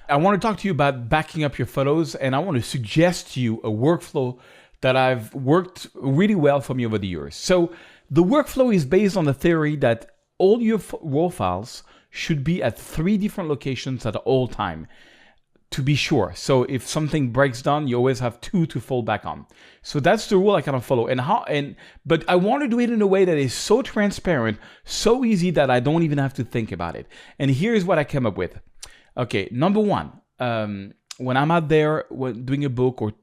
I want to talk to you about backing up your photos, and I want to suggest to you a workflow that I've worked really well for me over the years. So the workflow is based on the theory that all your RAW files should be at 3 different locations at all time, to be sure. So if something breaks down, you always have 2 to fall back on. So that's the rule I kind of follow. But I want to do it in a way that is so transparent, so easy that I don't even have to think about it. And here's what I came up with. Okay, number one, when I'm out there doing a book or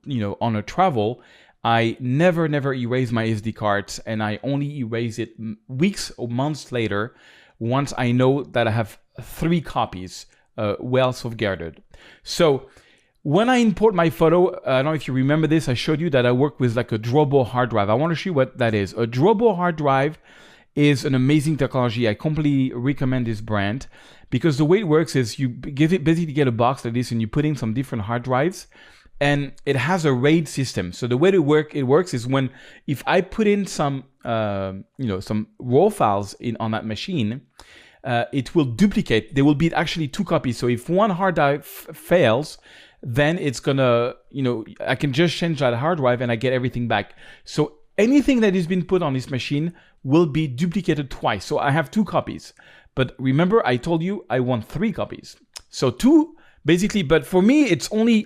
on a travel, I never erase my SD cards, and I only erase it weeks or months later once I know that I have 3 copies well safeguarded. So when I import my photo, I don't know if you remember this, I showed you that I work with like a drawable hard drive. I want to show you what that is. A drawable hard drive is an amazing technology. I completely recommend this brand because the way it works is you basically get a box like this and you put in some different hard drives, and it has a RAID system. So the way it works is if I put in some some RAW files on that machine, it will duplicate. There will be actually 2 copies. So if one hard drive fails, then it's gonna, I can just change that hard drive and I get everything back. So anything that has been put on this machine will be duplicated twice. So I have 2 copies. But remember, I told you I want 3 copies. So 2 basically, but for me, it's only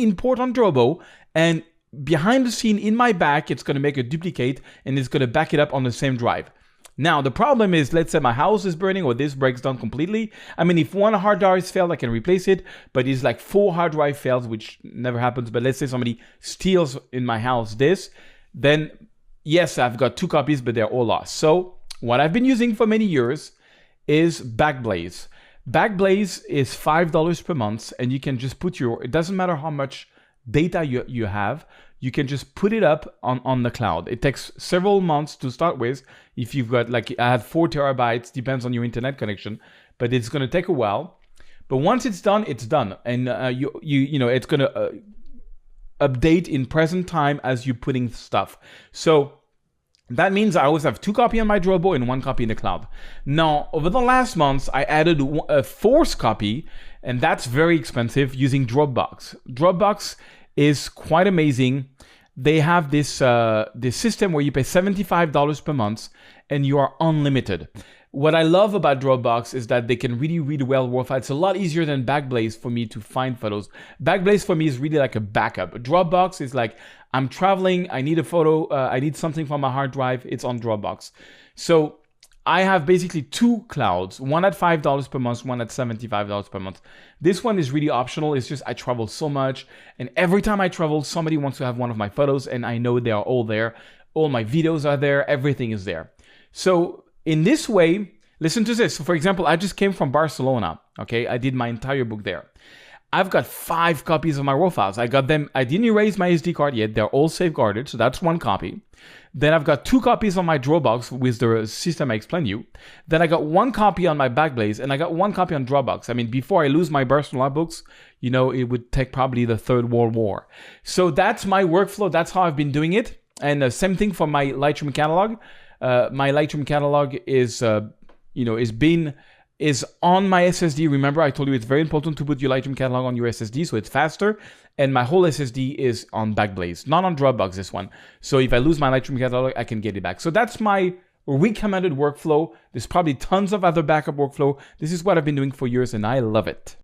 import on Drobo, and behind the scene in my back, it's gonna make a duplicate and it's gonna back it up on the same drive. Now, the problem is, let's say my house is burning or this breaks down completely. I mean, if one hard drive fails, I can replace it, but it's like 4 hard drive fails, which never happens. But let's say somebody steals in my house then yes, I've got 2 copies, but they're all lost. So what I've been using for many years is Backblaze. Backblaze is $5 per month, and you can just put it doesn't matter how much data you have, you can just put it up on the cloud. It takes several months to start with. If you've got, like I had 4 terabytes, depends on your internet connection, but it's gonna take a while. But once it's done, it's done. And it's gonna update in present time as you're putting stuff. So that means I always have 2 copies on my Drobo and 1 copy in the cloud. Now, over the last months, I added a 4th copy, and that's very expensive, using Dropbox. Dropbox is quite amazing. They have this system where you pay $75 per month and you are unlimited. What I love about Dropbox is that they can really read well RAW files. It's a lot easier than Backblaze for me to find photos. Backblaze for me is really like a backup. Dropbox is like, I'm traveling, I need a photo, I need something from my hard drive, it's on Dropbox. So I have basically 2 clouds, one at $5 per month, one at $75 per month. This one is really optional. It's just I travel so much, and every time I travel, somebody wants to have one of my photos, and I know they are all there. All my videos are there, everything is there. So in this way, listen to this. So for example, I just came from Barcelona, okay? I did my entire book there. I've got 5 copies of my RAW files. I got them, I didn't erase my SD card yet. They're all safeguarded, so that's 1 copy. Then I've got 2 copies on my Dropbox with the system I explained to you. Then I got 1 copy on my Backblaze, and I got 1 copy on Dropbox. I mean, before I lose my Barcelona books, it would take probably the 3rd World War. So that's my workflow. That's how I've been doing it. And same thing for my Lightroom catalog. My Lightroom catalog is on my SSD. Remember, I told you it's very important to put your Lightroom catalog on your SSD so it's faster. And my whole SSD is on Backblaze, not on Dropbox, this one. So if I lose my Lightroom catalog, I can get it back. So that's my recommended workflow. There's probably tons of other backup workflow. This is what I've been doing for years and I love it.